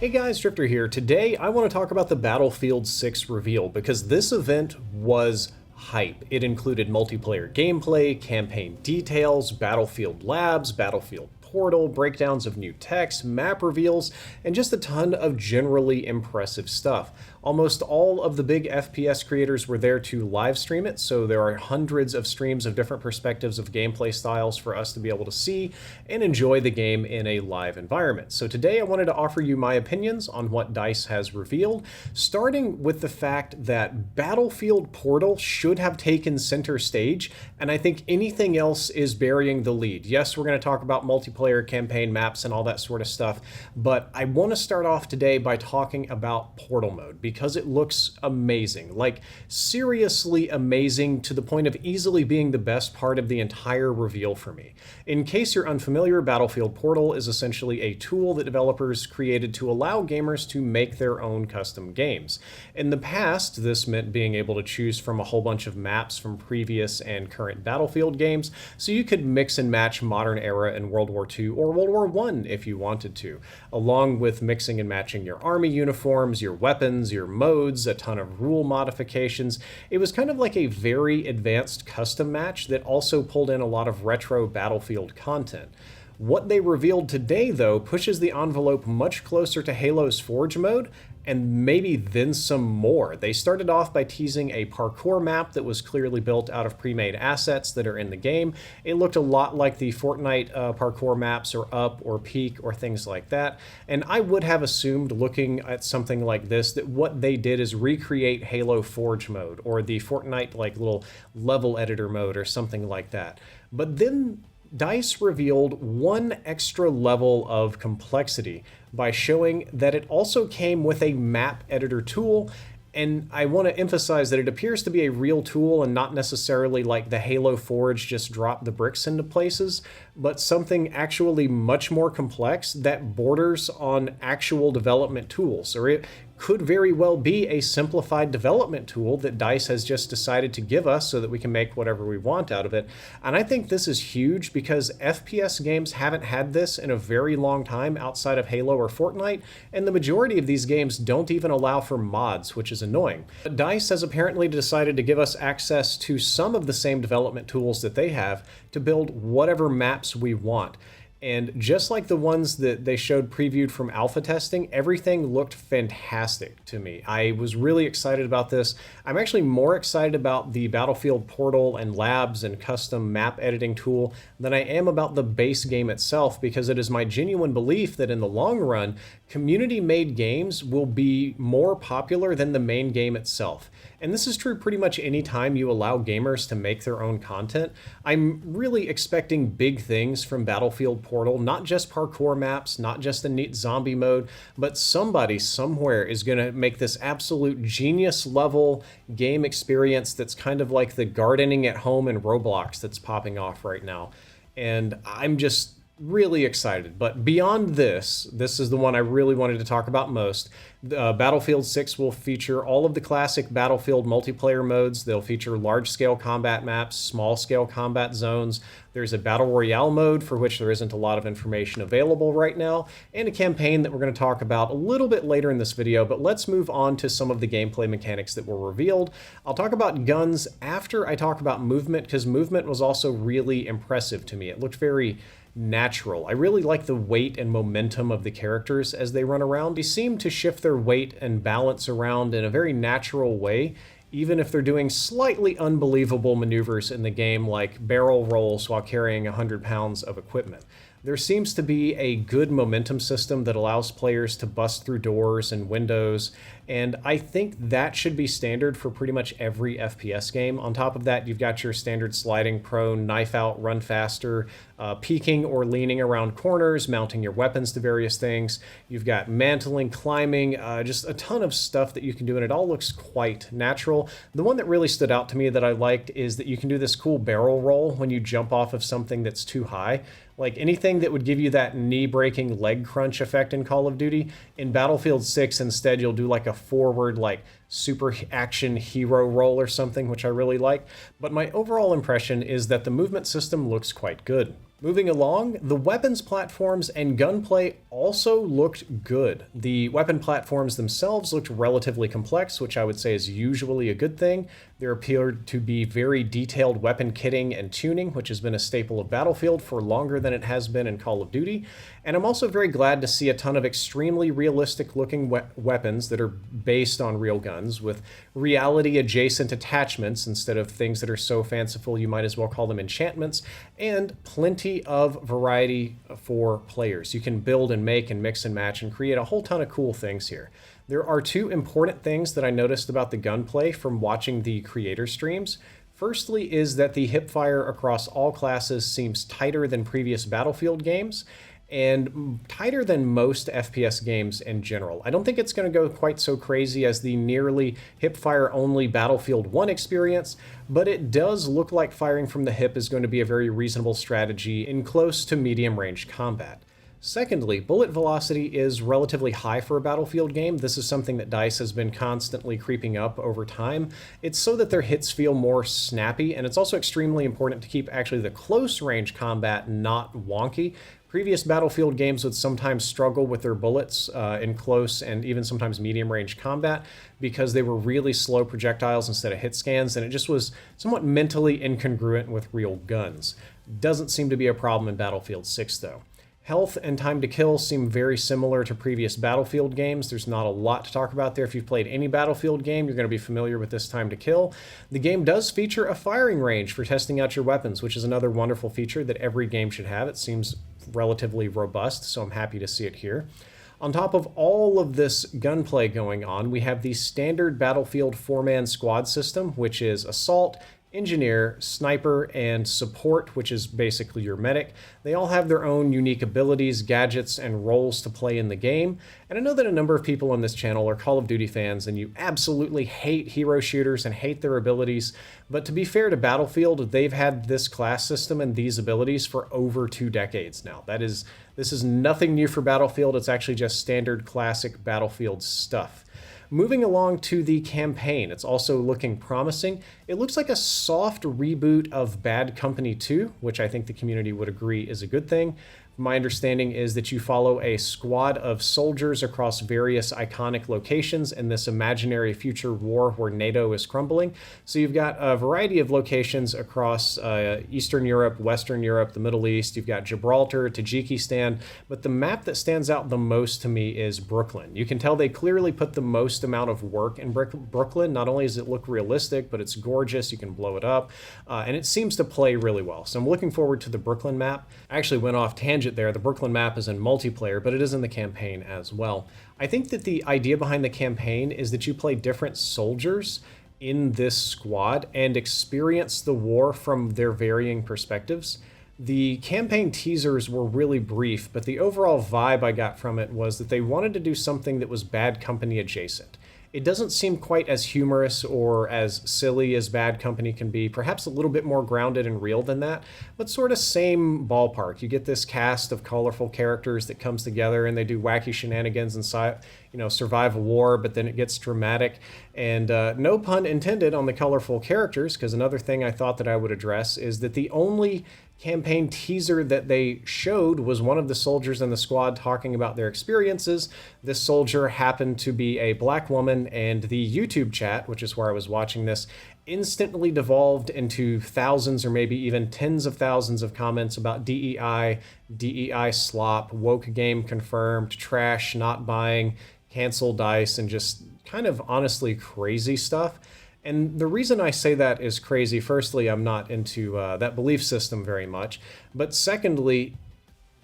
Hey guys, Drifter here. Today I want to talk about the Battlefield 6 reveal because this event was hype. It included multiplayer gameplay, campaign details, Battlefield labs, Battlefield portal, breakdowns of new techs, map reveals, and just a ton of generally impressive stuff. Almost all of the big FPS creators were there to live stream it, so there are hundreds of streams of different perspectives of gameplay styles for us to be able to see and enjoy the game in a live environment. So today I wanted to offer you my opinions on what DICE has revealed, starting with the fact that Battlefield Portal should have taken center stage, and I think anything else is burying the lead. Yes, we're going to talk about multiplayer campaign maps and all that sort of stuff, but I want to start off today by talking about Portal mode because it looks amazing, like seriously amazing, to the point of easily being the best part of the entire reveal for me. In case you're unfamiliar, Battlefield Portal is essentially a tool that developers created to allow gamers to make their own custom games. In the past, this meant being able to choose from a whole bunch of maps from previous and current Battlefield games, so you could mix and match modern era and World War II or World War I if you wanted to, along with mixing and matching your army uniforms, your weapons, your modes, a ton of rule modifications. It was kind of like a very advanced custom match that also pulled in a lot of retro Battlefield content. What they revealed today, though, pushes the envelope much closer to Halo's Forge mode, and maybe then some more. They started off by teasing a parkour map that was clearly built out of pre-made assets that are in the game. It looked a lot like the Fortnite parkour maps, or Up or Peak or things like that, and I would have assumed, looking at something like this, that what they did is recreate Halo Forge mode or the Fortnite like little level editor mode or something like that. But then DICE revealed one extra level of complexity by showing that it also came with a map editor tool, and I want to emphasize that it appears to be a real tool and not necessarily like the Halo Forge just drop the bricks into places, but something actually much more complex that borders on actual development tools, or it could very well be a simplified development tool that DICE has just decided to give us so that we can make whatever we want out of it. And I think this is huge because FPS games haven't had this in a very long time outside of Halo or Fortnite, and the majority of these games don't even allow for mods, which is annoying. But DICE has apparently decided to give us access to some of the same development tools that they have to build whatever maps we want. And just like the ones that they showed previewed from alpha testing, everything looked fantastic to me. I was really excited about this. I'm actually more excited about the Battlefield Portal and labs and custom map editing tool than I am about the base game itself, because it is my genuine belief that in the long run, community-made games will be more popular than the main game itself. And this is true pretty much any time you allow gamers to make their own content. I'm really expecting big things from Battlefield Portal, not just parkour maps, not just a neat zombie mode, but somebody somewhere is going to make this absolute genius level game experience that's kind of like the gardening at home in Roblox that's popping off right now. And I'm just really excited. But beyond this is the one I really wanted to talk about most. Battlefield 6 will feature all of the classic Battlefield multiplayer modes. They'll feature large-scale combat maps, small-scale combat zones. There's a Battle Royale mode for which there isn't a lot of information available right now, and a campaign that we're going to talk about a little bit later in this video, but let's move on to some of the gameplay mechanics that were revealed. I'll talk about guns after I talk about movement, because movement was also really impressive to me. It looked very natural. I really like the weight and momentum of the characters as they run around. They seem to shift their weight and balance around in a very natural way, even if they're doing slightly unbelievable maneuvers in the game, like barrel rolls while carrying 100 pounds of equipment. There seems to be a good momentum system that allows players to bust through doors and windows, and I think that should be standard for pretty much every FPS game. On top of that, you've got your standard sliding prone, knife out, run faster, peeking or leaning around corners, mounting your weapons to various things. You've got mantling, climbing, just a ton of stuff that you can do, and it all looks quite natural. The one that really stood out to me that I liked is that you can do this cool barrel roll when you jump off of something that's too high. Like anything that would give you that knee-breaking leg crunch effect in Call of Duty, in Battlefield 6 instead you'll do like a forward like super action hero role or something, which I really like. But my overall impression is that the movement system looks quite good. Moving along, the weapons platforms and gunplay also looked good. The weapon platforms themselves looked relatively complex, which I would say is usually a good thing. There appeared to be very detailed weapon kitting and tuning, which has been a staple of Battlefield for longer than it has been in Call of Duty. And I'm also very glad to see a ton of extremely realistic looking weapons that are based on real guns with reality adjacent attachments instead of things that are so fanciful you might as well call them enchantments, and plenty of variety for players. You can build and make and mix and match and create a whole ton of cool things here. There are two important things that I noticed about the gunplay from watching the creator streams. Firstly is that the hipfire across all classes seems tighter than previous Battlefield games, and tighter than most FPS games in general. I don't think it's going to go quite so crazy as the nearly hip-fire-only Battlefield 1 experience, but it does look like firing from the hip is going to be a very reasonable strategy in close to medium-range combat. Secondly, bullet velocity is relatively high for a Battlefield game. This is something that DICE has been constantly creeping up over time. It's so that their hits feel more snappy, and it's also extremely important to keep actually the close-range combat not wonky. Previous Battlefield games would sometimes struggle with their bullets in close and even sometimes medium-range combat because they were really slow projectiles instead of hit scans, and it just was somewhat mentally incongruent with real guns. Doesn't seem to be a problem in Battlefield 6, though. Health and time to kill seem very similar to previous Battlefield games. There's not a lot to talk about there. If you've played any Battlefield game, you're going to be familiar with this time to kill. The game does feature a firing range for testing out your weapons, which is another wonderful feature that every game should have. It seems relatively robust, so I'm happy to see it here. On top of all of this gunplay going on, we have the standard Battlefield 4-man squad system, which is Assault, Engineer, Sniper, and Support, which is basically your medic. They all have their own unique abilities, gadgets, and roles to play in the game. And I know that a number of people on this channel are Call of Duty fans, and you absolutely hate hero shooters and hate their abilities. But to be fair to Battlefield, they've had this class system and these abilities for over 2 decades now. This is nothing new for Battlefield. It's actually just standard classic Battlefield stuff. Moving along to the campaign, it's also looking promising. It looks like a soft reboot of Bad Company 2, which I think the community would agree is a good thing. My understanding is that you follow a squad of soldiers across various iconic locations in this imaginary future war where NATO is crumbling. So you've got a variety of locations across Eastern Europe, Western Europe, the Middle East. You've got Gibraltar, Tajikistan, but the map that stands out the most to me is Brooklyn. You can tell they clearly put the most amount of work in Brooklyn. Not only does it look realistic, but it's gorgeous. You can blow it up, and it seems to play really well. So I'm looking forward to the Brooklyn map. I actually went off tangent there. The Brooklyn map is in multiplayer, but it is in the campaign as well. I think that the idea behind the campaign is that you play different soldiers in this squad and experience the war from their varying perspectives. The campaign teasers were really brief, but the overall vibe I got from it was that they wanted to do something that was Bad Company adjacent. It doesn't seem quite as humorous or as silly as Bad Company can be, perhaps a little bit more grounded and real than that, but sort of same ballpark. You get this cast of colorful characters that comes together and they do wacky shenanigans and survive a war, but then it gets dramatic. And no pun intended on the colorful characters, because another thing I thought that I would address is that the only campaign teaser that they showed was one of the soldiers in the squad talking about their experiences. This soldier happened to be a black woman, and the YouTube chat, which is where I was watching this, instantly devolved into thousands or maybe even tens of thousands of comments about DEI slop, woke game confirmed, trash, not buying, cancel DICE, and just kind of honestly crazy stuff. And the reason I say that is crazy, firstly, I'm not into that belief system very much. But secondly,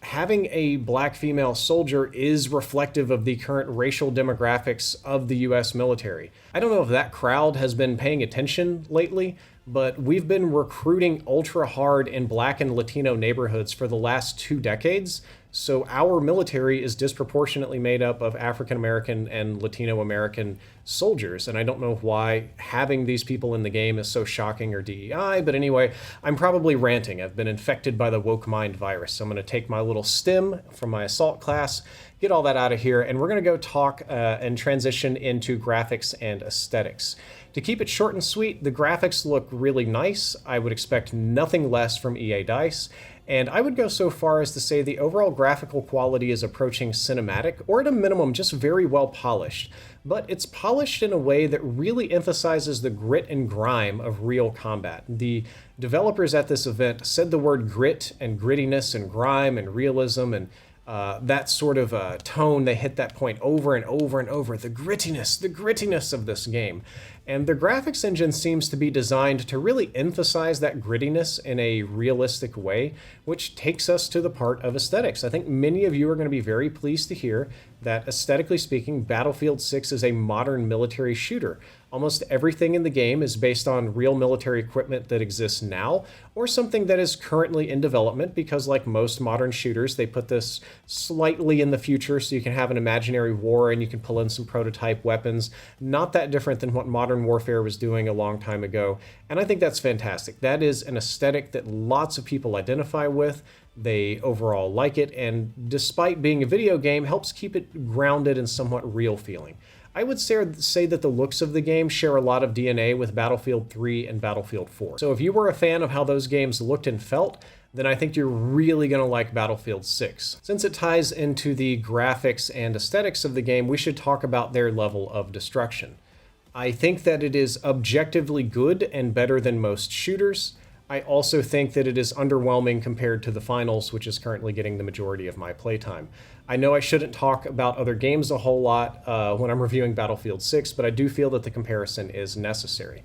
having a black female soldier is reflective of the current racial demographics of the US military. I don't know if that crowd has been paying attention lately, but we've been recruiting ultra hard in black and Latino neighborhoods for the last 2 decades. So our military is disproportionately made up of African American and Latino American soldiers, and I don't know why having these people in the game is so shocking or DEI, but anyway, I'm probably ranting. I've been infected by the woke mind virus, so I'm going to take my little stim from my assault class, get all that out of here, and we're going to go talk and transition into graphics and aesthetics. To keep it short and sweet, the graphics look really nice. I would expect nothing less from EA Dice, and I would go so far as to say the overall graphical quality is approaching cinematic, or at a minimum, just very well polished. But it's polished in a way that really emphasizes the grit and grime of real combat. The developers at this event said the word grit and grittiness and grime and realism, and that sort of tone, they hit that point over and over and over. The grittiness of this game. And the graphics engine seems to be designed to really emphasize that grittiness in a realistic way, which takes us to the part of aesthetics. I think many of you are going to be very pleased to hear that, aesthetically speaking, Battlefield 6 is a modern military shooter. Almost everything in the game is based on real military equipment that exists now, or something that is currently in development, because like most modern shooters, they put this slightly in the future so you can have an imaginary war and you can pull in some prototype weapons. Not that different than what Modern Warfare was doing a long time ago, and I think that's fantastic. That is an aesthetic that lots of people identify with. They overall like it, and despite being a video game, helps keep it grounded and somewhat real feeling. I would say that the looks of the game share a lot of DNA with Battlefield 3 and Battlefield 4. So if you were a fan of how those games looked and felt, then I think you're really going to like Battlefield 6. Since it ties into the graphics and aesthetics of the game, we should talk about their level of destruction. I think that it is objectively good and better than most shooters. I also think that it is underwhelming compared to the finals, which is currently getting the majority of my playtime. I know I shouldn't talk about other games a whole lot when I'm reviewing Battlefield 6, but I do feel that the comparison is necessary.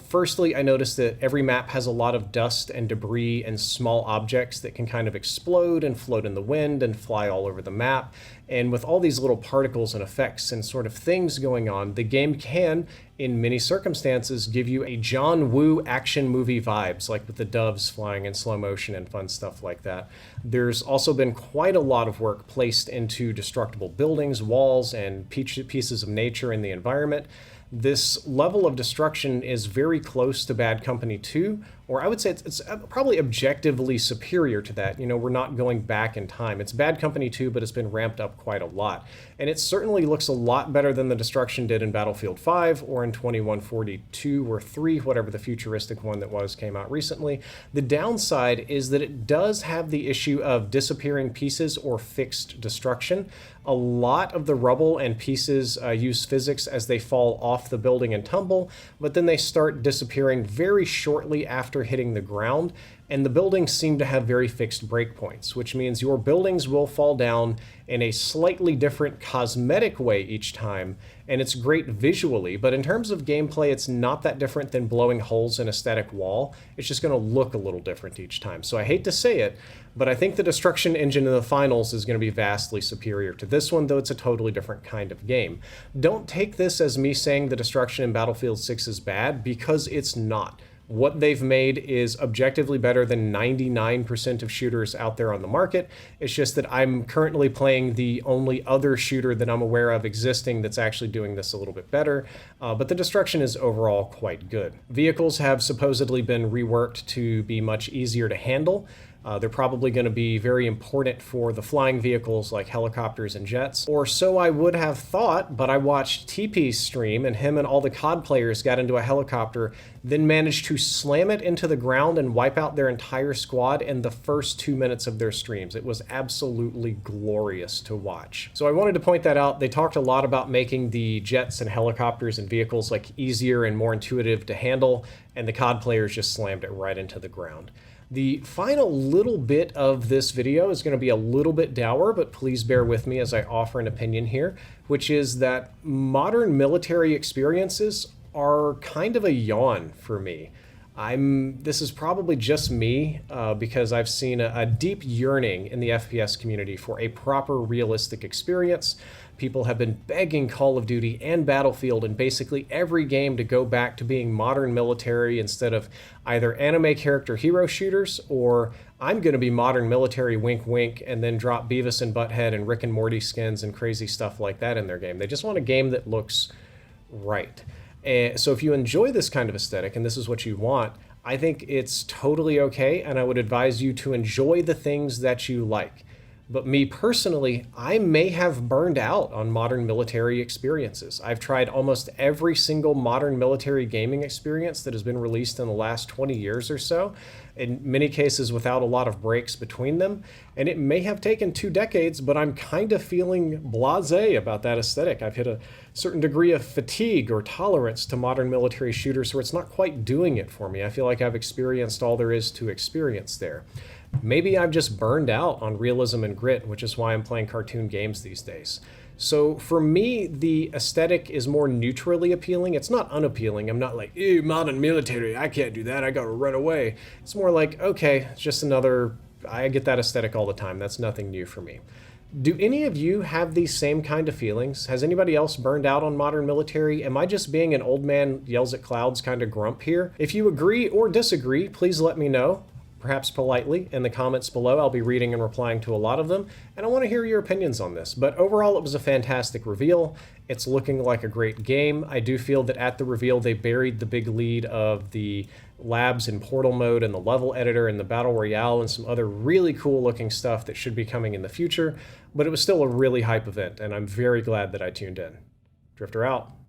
Firstly, I noticed that every map has a lot of dust and debris and small objects that can kind of explode and float in the wind and fly all over the map. And with all these little particles and effects and sort of things going on, the game can, in many circumstances, give you a John Woo action movie vibes, like with the doves flying in slow motion and fun stuff like that. There's also been quite a lot of work placed into destructible buildings, walls, and pieces of nature in the environment. This level of destruction is very close to Bad Company 2, or I would say it's probably objectively superior to that. You know, we're not going back in time. It's Bad Company 2, but it's been ramped up quite a lot. And it certainly looks a lot better than the destruction did in Battlefield 5 or in 2142 or 3, whatever the futuristic one that was came out recently. The downside is that it does have the issue of disappearing pieces or fixed destruction. A lot of the rubble and pieces use physics as they fall off the building and tumble, but then they start disappearing very shortly after hitting the ground, and the buildings seem to have very fixed breakpoints, which means your buildings will fall down in a slightly different cosmetic way each time, and it's great visually, but in terms of gameplay, it's not that different than blowing holes in a static wall. It's just going to look a little different each time. So I hate to say it, but I think the destruction engine in the finals is going to be vastly superior to this one, though it's a totally different kind of game. Don't take this as me saying the destruction in Battlefield 6 is bad, because it's not. What they've made is objectively better than 99% of shooters out there on the market. It's just that I'm currently playing the only other shooter that I'm aware of existing that's actually doing this a little bit better, but the destruction is overall quite good. Vehicles have supposedly been reworked to be much easier to handle. They're probably going to be very important for the flying vehicles like helicopters and jets. Or so I would have thought, but I watched TP's stream and him and all the COD players got into a helicopter, then managed to slam it into the ground and wipe out their entire squad in the first 2 minutes of their streams. It was absolutely glorious to watch. So I wanted to point that out. They talked a lot about making the jets and helicopters and vehicles like easier and more intuitive to handle, and the COD players just slammed it right into the ground. The final little bit of this video is going to be a little bit dour, but please bear with me as I offer an opinion here, which is that modern military experiences are kind of a yawn for me. This is probably just me because I've seen a deep yearning in the FPS community for a proper realistic experience. People have been begging Call of Duty and Battlefield and basically every game to go back to being modern military instead of either anime character hero shooters or I'm going to be modern military wink wink and then drop Beavis and Butthead and Rick and Morty skins and crazy stuff like that in their game. They just want a game that looks right. And so if you enjoy this kind of aesthetic and this is what you want, I think it's totally okay, and I would advise you to enjoy the things that you like. But me personally, I may have burned out on modern military experiences. I've tried almost every single modern military gaming experience that has been released in the last 20 years or so, in many cases without a lot of breaks between them. And it may have taken 2 decades, but I'm kind of feeling blasé about that aesthetic. I've hit a certain degree of fatigue or tolerance to modern military shooters where it's not quite doing it for me. I feel like I've experienced all there is to experience there. Maybe I've just burned out on realism and grit, which is why I'm playing cartoon games these days. So for me, the aesthetic is more neutrally appealing. It's not unappealing. I'm not like, ew, modern military, I can't do that, I gotta run away. It's more like, okay, it's just another, I get that aesthetic all the time. That's nothing new for me. Do any of you have these same kind of feelings? Has anybody else burned out on modern military? Am I just being an old man yells at clouds kind of grump here? If you agree or disagree, please let me know. Perhaps politely in the comments below. I'll be reading and replying to a lot of them, and I want to hear your opinions on this. But overall, it was a fantastic reveal. It's looking like a great game. I do feel that at the reveal, they buried the big lead of the labs in portal mode and the level editor and the battle royale and some other really cool looking stuff that should be coming in the future, but it was still a really hype event, and I'm very glad that I tuned in. Drifter out.